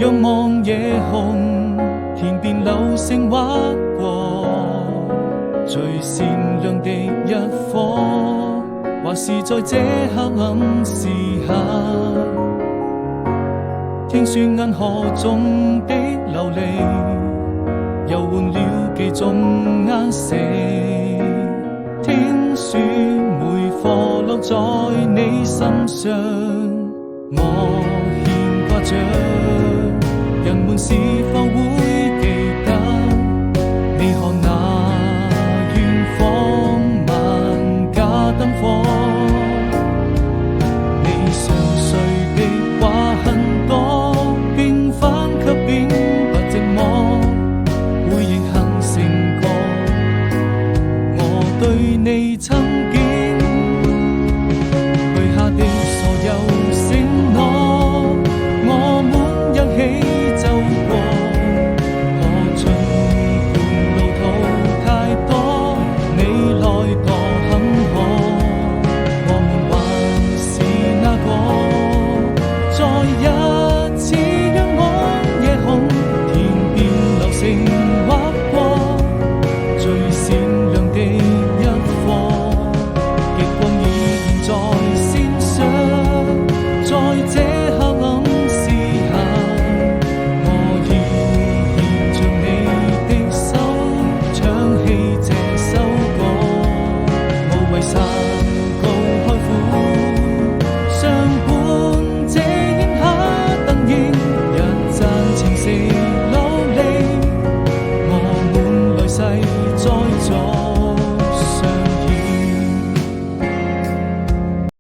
仰望夜空，天邊流星劃過，最善良的一顆，或是在這黑暗時刻，聽說銀河中的流離，又換了幾種顏色。聽說每顆落在你身上，我牽掛着，人們是否會記得你看那遠方萬家燈火？你常睡的話很多，平凡卻並不寂寞，回憶很成歌，我對你曾經許下的所有承諾，我們一起走過，可盡管路途太多，你來多坎坷，我們還是那個再一次仰望夜空，天邊流星劃過，最善良的一顆，極光已現在線上，在這黑暗時刻，我要牽着你的手，唱起這首歌，無謂山高海闊，相伴這炎夏燈影，一盞情絲流離，我們來世再做。